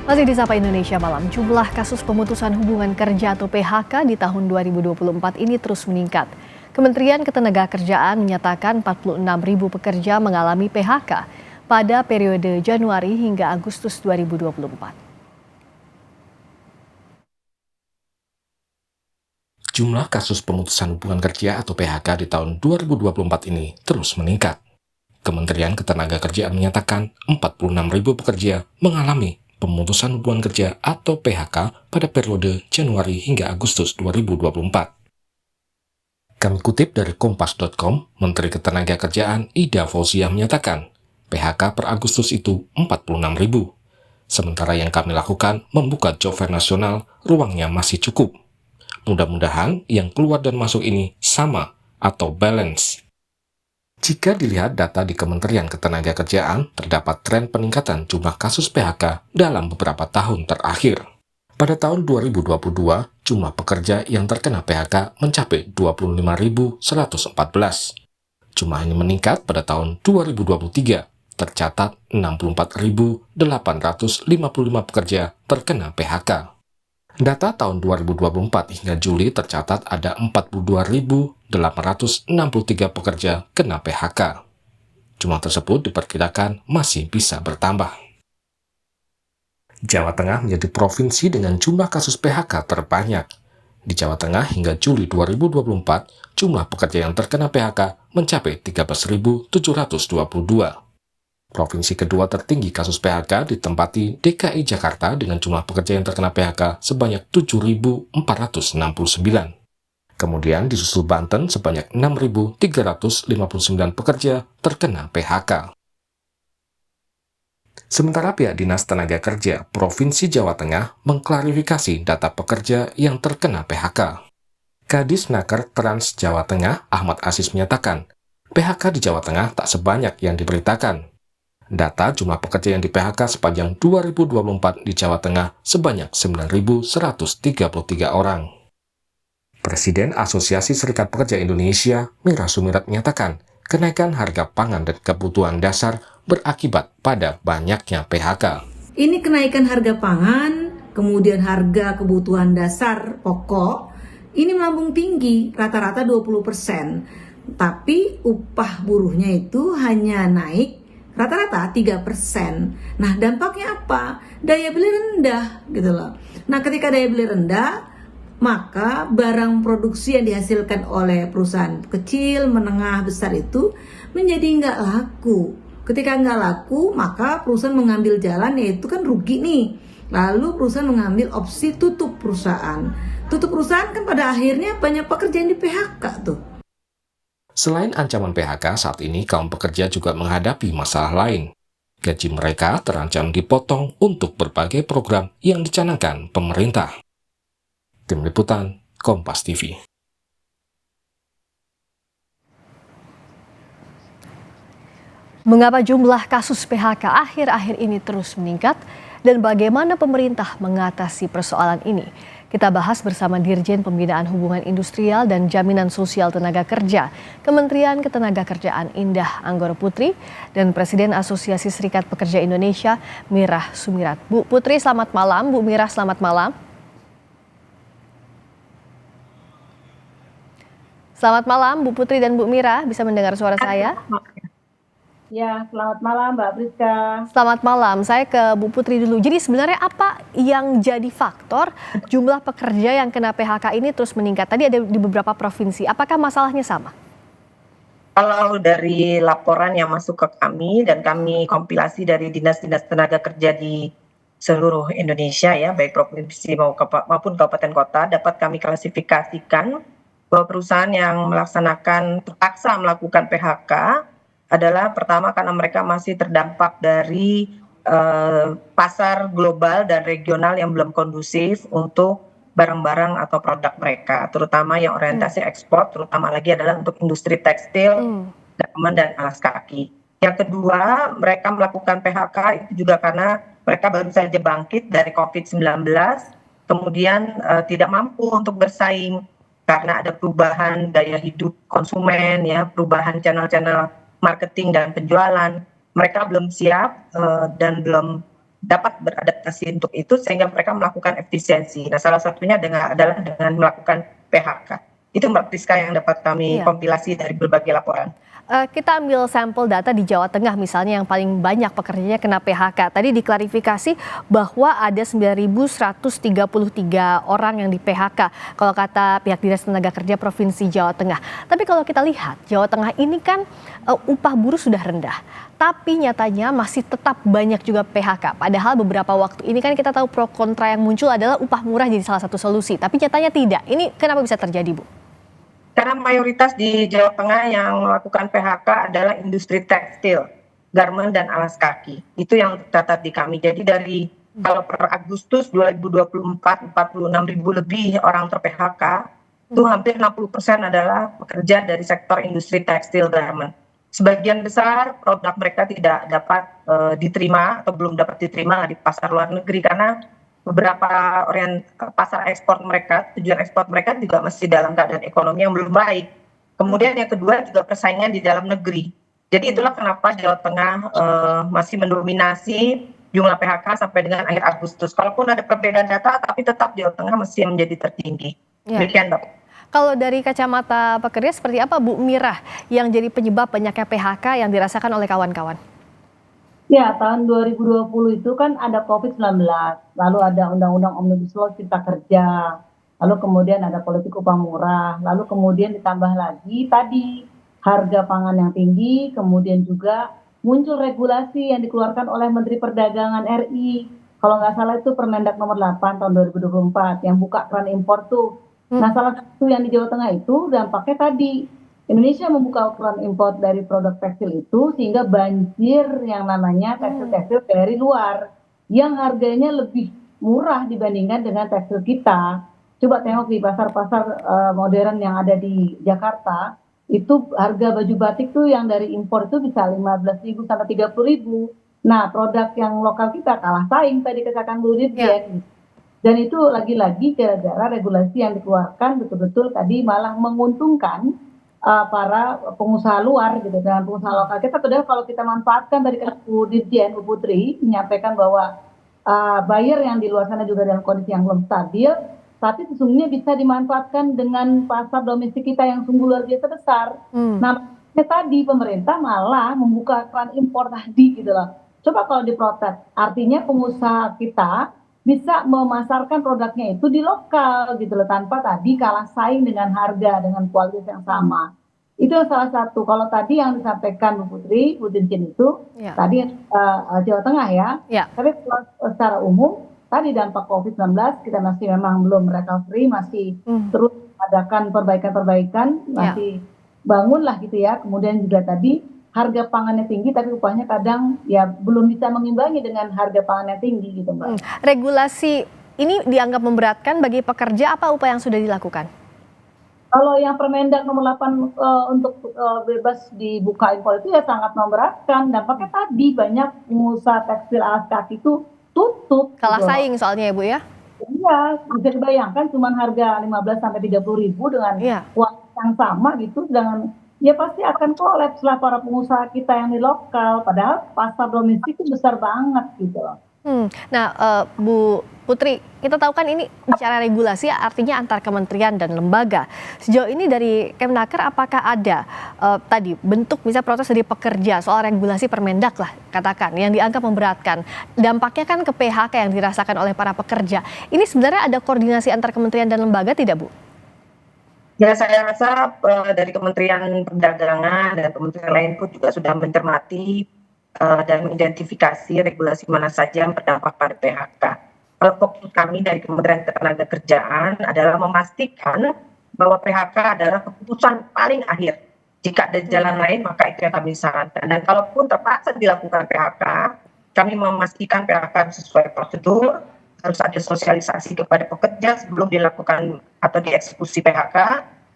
Masih di Sapa Indonesia Malam, jumlah kasus pemutusan hubungan kerja atau PHK di tahun 2024 ini terus meningkat. Kementerian Ketenagakerjaan menyatakan 46.000 pekerja mengalami PHK pada periode Januari hingga Agustus 2024. Jumlah kasus pemutusan hubungan kerja atau PHK di tahun 2024 ini terus meningkat. Kementerian Ketenagakerjaan menyatakan 46.000 pekerja mengalami pemutusan hubungan kerja atau PHK pada periode Januari hingga Agustus 2024. Kami kutip dari Kompas.com, Menteri Ketenagakerjaan Ida Fauziah menyatakan PHK per Agustus itu 46.000. Sementara yang kami lakukan membuka job fair nasional, ruangnya masih cukup. Mudah-mudahan yang keluar dan masuk ini sama atau balance. Jika dilihat data di Kementerian Ketenagakerjaan, terdapat tren peningkatan jumlah kasus PHK dalam beberapa tahun terakhir. Pada tahun 2022, jumlah pekerja yang terkena PHK mencapai 25.114. Jumlah ini meningkat pada tahun 2023, tercatat 64.855 pekerja terkena PHK. Data tahun 2024 hingga Juli tercatat ada 42.863 pekerja kena PHK. Jumlah tersebut diperkirakan masih bisa bertambah. Jawa Tengah menjadi provinsi dengan jumlah kasus PHK terbanyak. Di Jawa Tengah hingga Juli 2024, jumlah pekerja yang terkena PHK mencapai 13.722. Provinsi kedua tertinggi kasus PHK ditempati DKI Jakarta dengan jumlah pekerja yang terkena PHK sebanyak 7.469. Kemudian disusul Banten sebanyak 6.359 pekerja terkena PHK. Sementara pihak Dinas Tenaga Kerja Provinsi Jawa Tengah mengklarifikasi data pekerja yang terkena PHK. Kadis Naker Trans Jawa Tengah Ahmad Aziz menyatakan, PHK di Jawa Tengah tak sebanyak yang diberitakan. Data jumlah pekerja yang di-PHK sepanjang 2024 di Jawa Tengah sebanyak 9.133 orang. Presiden Asosiasi Serikat Pekerja Indonesia, Mira Sumirat menyatakan, kenaikan harga pangan dan kebutuhan dasar berakibat pada banyaknya PHK. Ini kenaikan harga pangan, kemudian harga kebutuhan dasar pokok, ini melambung tinggi, rata-rata 20%. Tapi upah buruhnya itu hanya naik rata-rata 3%. Nah, dampaknya apa? Daya beli rendah gitu loh. Nah, ketika daya beli rendah, maka barang produksi yang dihasilkan oleh perusahaan kecil, menengah, besar itu menjadi nggak laku. Ketika nggak laku, maka perusahaan mengambil jalan, yaitu kan rugi nih. Lalu perusahaan mengambil opsi tutup perusahaan. Tutup perusahaan kan pada akhirnya banyak pekerja yang di PHK tuh. Selain ancaman PHK, saat ini kaum pekerja juga menghadapi masalah lain. Gaji mereka terancam dipotong untuk berbagai program yang dicanangkan pemerintah. Tim Liputan, Kompas TV. Mengapa jumlah kasus PHK akhir-akhir ini terus meningkat dan bagaimana pemerintah mengatasi persoalan ini? Kita bahas bersama Dirjen Pembinaan Hubungan Industrial dan Jaminan Sosial Tenaga Kerja, Kementerian Ketenagakerjaan Indah Anggoro Putri, dan Presiden Asosiasi Serikat Pekerja Indonesia, Mira Sumirat. Bu Putri, selamat malam. Bu Mira, selamat malam. Selamat malam, Bu Putri dan Bu Mira. Bisa mendengar suara saya? Ya, selamat malam Mbak Priska. Selamat malam, saya ke Bu Putri dulu. Jadi sebenarnya apa yang jadi faktor jumlah pekerja yang kena PHK ini terus meningkat? Tadi ada di beberapa provinsi, apakah masalahnya sama? Kalau dari laporan yang masuk ke kami dan kami kompilasi dari dinas-dinas tenaga kerja di seluruh Indonesia ya, baik provinsi maupun kabupaten kota, dapat kami klasifikasikan bahwa perusahaan yang melaksanakan terpaksa melakukan PHK adalah pertama karena mereka masih terdampak dari pasar global dan regional yang belum kondusif untuk barang-barang atau produk mereka, terutama yang orientasi ekspor, terutama lagi adalah untuk industri tekstil, garmen dan alas kaki. Yang kedua, mereka melakukan PHK itu juga karena mereka baru saja bangkit dari COVID-19, kemudian tidak mampu untuk bersaing karena ada perubahan gaya hidup konsumen, ya, perubahan channel-channel marketing dan penjualan. Mereka belum siap dan belum dapat beradaptasi untuk itu sehingga mereka melakukan efisiensi. Nah, salah satunya adalah dengan melakukan PHK. Itu Mbak Priska yang dapat kami Iya. kompilasi dari berbagai laporan. Kita ambil sampel data di Jawa Tengah misalnya yang paling banyak pekerjanya kena PHK. Tadi diklarifikasi bahwa ada 9.133 orang yang di PHK kalau kata pihak Dinas Tenaga Kerja Provinsi Jawa Tengah. Tapi kalau kita lihat Jawa Tengah ini kan upah buruh sudah rendah. Tapi nyatanya masih tetap banyak juga PHK. Padahal beberapa waktu ini kan kita tahu pro kontra yang muncul adalah upah murah jadi salah satu solusi. Tapi nyatanya tidak. Ini kenapa bisa terjadi, Bu? Karena mayoritas di Jawa Tengah yang melakukan PHK adalah industri tekstil, garmen dan alas kaki. Itu yang tercatat di kami. Jadi dari kalau per Agustus 2024 46.000 lebih orang ter-PHK, itu hampir 60% adalah pekerja dari sektor industri tekstil garmen. Sebagian besar produk mereka tidak dapat diterima atau belum dapat diterima di pasar luar negeri karena beberapa pasar ekspor mereka, tujuan ekspor mereka juga masih dalam keadaan ekonomi yang belum baik. Kemudian yang kedua juga persaingan di dalam negeri. Jadi itulah kenapa Jawa Tengah masih mendominasi jumlah PHK sampai dengan akhir Agustus. Kalaupun ada perbedaan data, tapi tetap Jawa Tengah masih menjadi tertinggi. Ya. Demikian, Mbak. Kalau dari kacamata pekerja seperti apa Bu Mirah yang jadi penyebab banyaknya PHK yang dirasakan oleh kawan-kawan? Ya, tahun 2020 itu kan ada COVID-19, lalu ada Undang-Undang Omnibus Law Cipta Kerja, lalu kemudian ada politik upah murah, lalu kemudian ditambah lagi tadi harga pangan yang tinggi, kemudian juga muncul regulasi yang dikeluarkan oleh Menteri Perdagangan RI. Kalau nggak salah itu Permendak nomor 8 tahun 2024 yang buka keran impor tuh. Nah, salah satu yang di Jawa Tengah itu dampaknya tadi Indonesia membuka keran impor dari produk tekstil itu sehingga banjir yang namanya tekstil-tekstil dari luar yang harganya lebih murah dibandingkan dengan tekstil kita. Coba tengok di pasar-pasar modern yang ada di Jakarta, itu harga baju batik tuh yang dari impor itu bisa 15.000 sampai 30.000. Nah, produk yang lokal kita kalah saing tadi katakan Bu Dirjen. Dan itu lagi-lagi gara-gara regulasi yang dikeluarkan betul-betul tadi malah menguntungkan para pengusaha luar gitu dengan pengusaha lokal kita. Padahal kalau kita manfaatkan dari Bu Dirjen, Bu Putri menyampaikan bahwa buyer yang di luar sana juga dalam kondisi yang belum stabil, tapi sesungguhnya bisa dimanfaatkan dengan pasar domestik kita yang sungguh luar biasa besar. Nah, tadi pemerintah malah membuka keran impor tadi gitu loh. Coba kalau diprotes, artinya pengusaha kita bisa memasarkan produknya itu di lokal gitu loh, tanpa tadi kalah saing dengan harga, dengan kualitas yang sama. Itu salah satu. Kalau tadi yang disampaikan Bu Putri, Bu Dirjen itu, tadi Jawa Tengah ya. Tapi kalau secara umum, tadi dampak COVID-19, kita masih memang belum recovery, masih terus mengadakan perbaikan-perbaikan, masih bangun lah gitu ya. Kemudian juga tadi, harga pangannya tinggi tapi upahnya kadang ya belum bisa mengimbangi dengan harga pangannya tinggi gitu Mbak. Regulasi ini dianggap memberatkan bagi pekerja, apa upaya yang sudah dilakukan? Kalau yang Permendak nomor 8 untuk bebas dibuka impor itu ya sangat memberatkan. Dampaknya tadi banyak pengusaha tekstil alas kaki itu tutup. Kalah gitu. saing soalnya ya Bu ya? Iya, bisa dibayangkan cuma harga 15 sampai 30.000 dengan kualitas yang sama gitu, dengan ya pasti akan kolaps lah para pengusaha kita yang di lokal. Padahal pasar domestik itu besar banget gitu loh. Nah, Bu Putri, kita tahu kan ini bicara regulasi artinya antar kementerian dan lembaga. Sejauh ini dari Kemnaker apakah ada tadi bentuk bisa protes dari pekerja soal regulasi Permendak lah katakan yang dianggap memberatkan. Dampaknya kan ke PHK yang dirasakan oleh para pekerja. Ini sebenarnya ada koordinasi antar kementerian dan lembaga tidak Bu? Ya, saya rasa dari Kementerian Perdagangan dan kementerian lain pun juga sudah mencermati dan mengidentifikasi regulasi mana saja yang berdampak pada PHK. Kalau fokus kami dari Kementerian Ketenagakerjaan adalah memastikan bahwa PHK adalah keputusan paling akhir. Jika ada jalan lain, maka itu yang kami sarankan. Dan kalaupun terpaksa dilakukan PHK, kami memastikan PHK sesuai prosedur, harus ada sosialisasi kepada pekerja sebelum dilakukan atau dieksekusi PHK,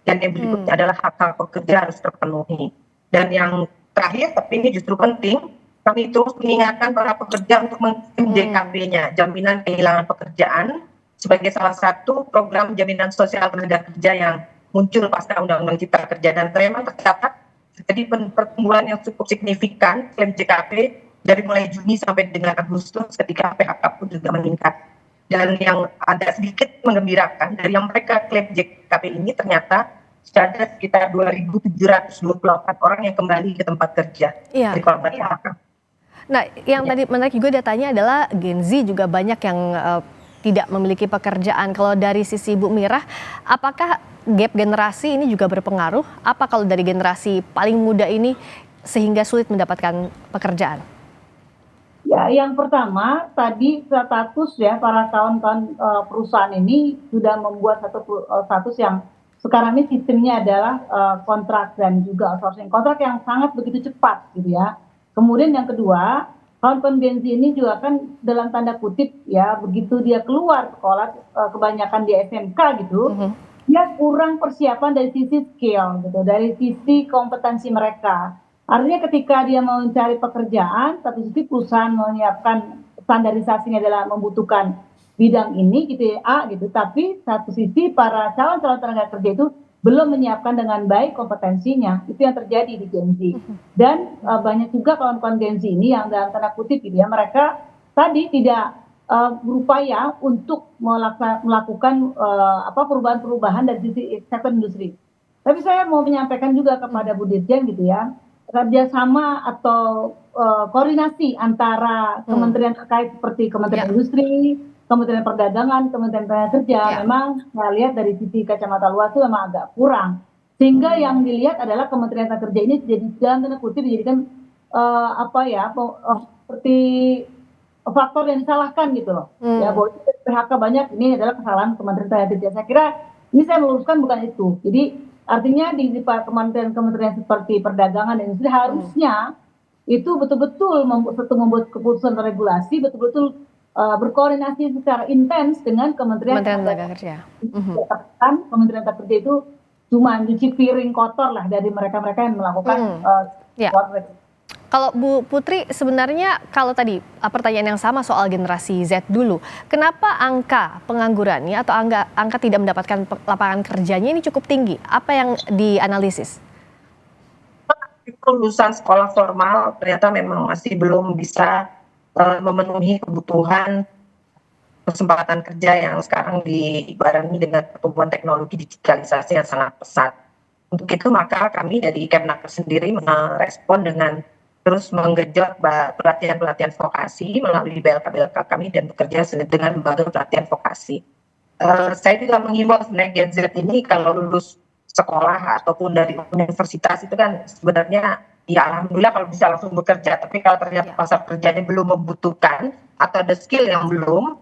dan yang berikutnya adalah hak-hak pekerja harus terpenuhi. Dan yang terakhir, tapi ini justru penting, kami terus mengingatkan para pekerja untuk mengklaim JKP-nya, jaminan kehilangan pekerjaan, sebagai salah satu program jaminan sosial tenaga kerja yang muncul pasca Undang-Undang Cipta Kerja. Dan memang tercatat terjadi pertumbuhan yang cukup signifikan klaim JKP dari mulai Juni sampai dengan Agustus ketika PHK pun juga meningkat. Dan yang agak sedikit menggembirakan dari yang mereka klaim JKP ini ternyata sudah ada sekitar 2.724 orang yang kembali ke tempat kerja Iya. dari korban PHK. Nah, yang tadi menarik juga datanya adalah Gen Z juga banyak yang tidak memiliki pekerjaan. Kalau dari sisi Bu Mirah, apakah gap generasi ini juga berpengaruh? Apa kalau dari generasi paling muda ini sehingga sulit mendapatkan pekerjaan? Ya, yang pertama tadi status ya para kawan-kawan perusahaan ini sudah membuat status yang sekarang ini sistemnya adalah kontrak dan juga outsourcing kontrak yang sangat begitu cepat gitu ya. Kemudian yang kedua, kawan-kawan Gen Z ini juga kan dalam tanda kutip ya begitu dia keluar sekolah kebanyakan di SMK gitu, dia kurang persiapan dari sisi skill gitu, dari sisi kompetensi mereka. Artinya ketika dia mau mencari pekerjaan, satu sisi perusahaan menyiapkan standarisasinya adalah membutuhkan bidang ini gitu ya, A gitu, tapi satu sisi para calon-calon tenaga kerja itu belum menyiapkan dengan baik kompetensinya. Itu yang terjadi di Gen Z. Dan banyak juga kawan-kawan Gen Z ini yang dalam tanda kutip gitu ya, mereka tadi tidak berupaya untuk melakukan perubahan-perubahan dari sisi sektor industri. Tapi saya mau menyampaikan juga kepada Bu Dirjen gitu ya, kerjasama atau koordinasi antara kementerian terkait seperti Kementerian Industri, Kementerian Perdagangan, Kementerian Tenaga Kerja, memang saya lihat dari sisi kacamata luas itu memang agak kurang. Sehingga yang dilihat adalah Kementerian Tenaga Kerja ini jadi dalam tanda kutip dijadikan seperti faktor yang disalahkan gitu loh. Ya, bahwa PHK banyak ini adalah kesalahan Kementerian Tenaga Kerja. Saya kira ini saya meluruskan bukan itu. Jadi artinya di kementerian seperti perdagangan dan industri harusnya itu betul-betul membuat keputusan regulasi, betul-betul berkoordinasi secara intens dengan Kementerian Tenaga Kerja. Kementerian Tenaga Kerja itu cuma cuci piring kotor lah dari mereka-mereka yang melakukan Kalau Bu Putri, sebenarnya kalau tadi pertanyaan yang sama soal generasi Z dulu, kenapa angka penganggurannya atau angka tidak mendapatkan lapangan kerjanya ini cukup tinggi? Apa yang dianalisis? Lulusan sekolah formal ternyata memang masih belum bisa memenuhi kebutuhan kesempatan kerja yang sekarang dibarengi dengan pertumbuhan teknologi digitalisasi yang sangat pesat. Untuk itu maka kami dari Kemnaker sendiri merespon dengan terus menggenjot pelatihan-pelatihan vokasi melalui BLK kami dan bekerja dengan lembaga pelatihan vokasi. Saya juga mengimbau sebenarnya Gen Z ini kalau lulus sekolah ataupun dari universitas itu kan sebenarnya ya alhamdulillah kalau bisa langsung bekerja, tapi kalau ternyata pasar kerjanya belum membutuhkan atau ada skill yang belum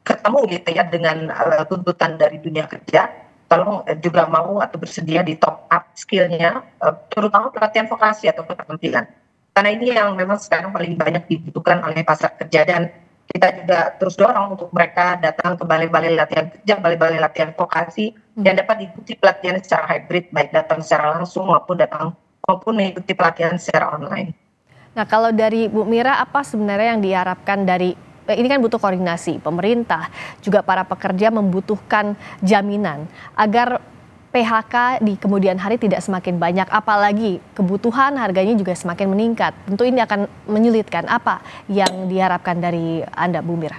ketemu gitu ya dengan tuntutan dari dunia kerja, tolong juga mau atau bersedia di top up skillnya, terutama pelatihan vokasi atau keterampilan. Karena ini yang memang sekarang paling banyak dibutuhkan oleh pasar kerja, dan kita juga terus dorong untuk mereka datang ke balai-balai latihan kerja, balai-balai latihan vokasi yang dapat diikuti pelatihan secara hybrid, baik datang secara langsung maupun mengikuti pelatihan secara online. Nah, kalau dari Bu Mira, apa sebenarnya yang diharapkan dari ini kan butuh koordinasi pemerintah, juga para pekerja membutuhkan jaminan agar PHK di kemudian hari tidak semakin banyak, apalagi kebutuhan harganya juga semakin meningkat. Tentu ini akan menyulitkan. Apa yang diharapkan dari Anda, Bu Mira?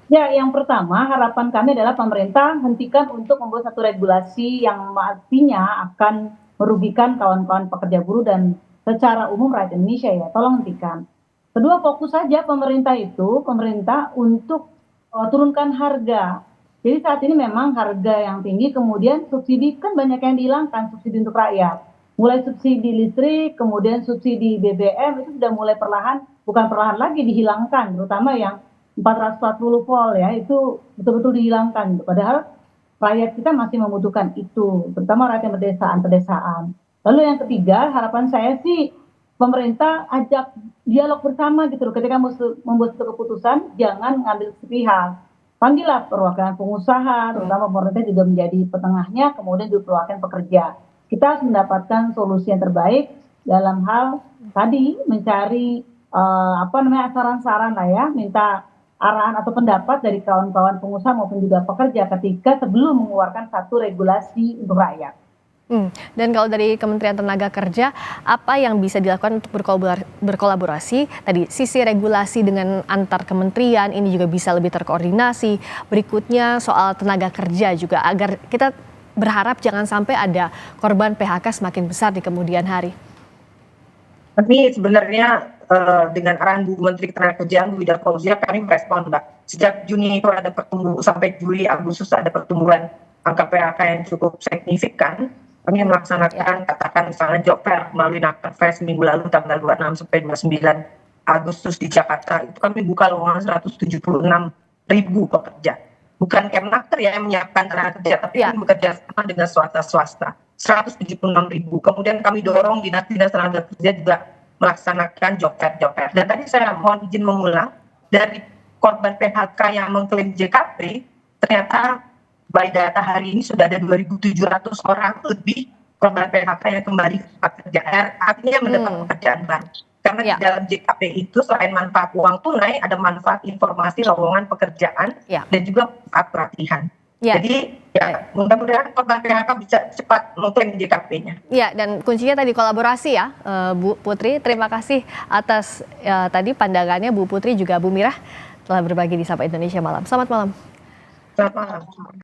Ya, yang pertama harapan kami adalah pemerintah hentikan untuk membuat satu regulasi yang artinya akan merugikan kawan-kawan pekerja buruh dan secara umum rakyat Indonesia ya. Tolong hentikan. Kedua, fokus saja pemerintah untuk turunkan harga. Jadi saat ini memang harga yang tinggi, kemudian subsidi kan banyak yang dihilangkan, subsidi untuk rakyat. Mulai subsidi listrik, kemudian subsidi BBM itu sudah mulai bukan perlahan lagi dihilangkan, terutama yang 440 volt ya, itu betul-betul dihilangkan. Padahal rakyat kita masih membutuhkan itu, terutama rakyat pedesaan. Lalu yang ketiga, harapan saya sih pemerintah ajak dialog bersama gitu loh, ketika membuat satu keputusan jangan ngambil sepihak. Panggillah perwakilan pengusaha, terutama pemerintah juga menjadi petengahnya, kemudian juga perwakilan pekerja. Kita harus mendapatkan solusi yang terbaik dalam hal tadi mencari saran-saran lah ya, minta arahan atau pendapat dari kawan-kawan pengusaha maupun juga pekerja ketika sebelum mengeluarkan satu regulasi untuk rakyat. Dan kalau dari Kementerian Tenaga Kerja, apa yang bisa dilakukan untuk berkolaborasi? Tadi sisi regulasi dengan antar kementerian ini juga bisa lebih terkoordinasi. Berikutnya soal tenaga kerja juga agar kita berharap jangan sampai ada korban PHK semakin besar di kemudian hari. Kami sebenarnya dengan arahan Bu Menteri Ketenagakerjaan Bu Ida Fauzia kami merespon Mbak. Sejak Juni itu ada pertumbuhan sampai Juli Agustus ada pertumbuhan angka PHK yang cukup signifikan. Kami melaksanakan katakan misalnya job fair melalui Naker Fair seminggu lalu tanggal 26 sampai 29 Agustus di Jakarta. Itu kami buka lowongan 176.000 pekerja. Bukan Kemnaker ya yang menyiapkan tenaga kerja, tapi kami bekerja sama dengan swasta. 176.000. Kemudian kami dorong dinas-dinas tenaga kerja juga melaksanakan job fair. Dan tadi saya mohon izin mengulang, dari korban PHK yang mengklaim JKP, ternyata by data hari ini sudah ada 2.700 orang lebih korban PHK yang kembali ke tempat kerja, artinya mendapat pekerjaan baru. Karena di dalam JKP itu selain manfaat uang tunai, ada manfaat informasi lowongan pekerjaan dan juga manfaat pelatihan. Jadi ya mudah-mudahan korban PHK bisa cepat mengklaim JKP-nya. Ya, dan kuncinya tadi kolaborasi ya, Bu Putri. Terima kasih atas tadi pandangannya Bu Putri juga Bu Mirah telah berbagi di Sapa Indonesia Malam. Selamat malam. Selamat malam.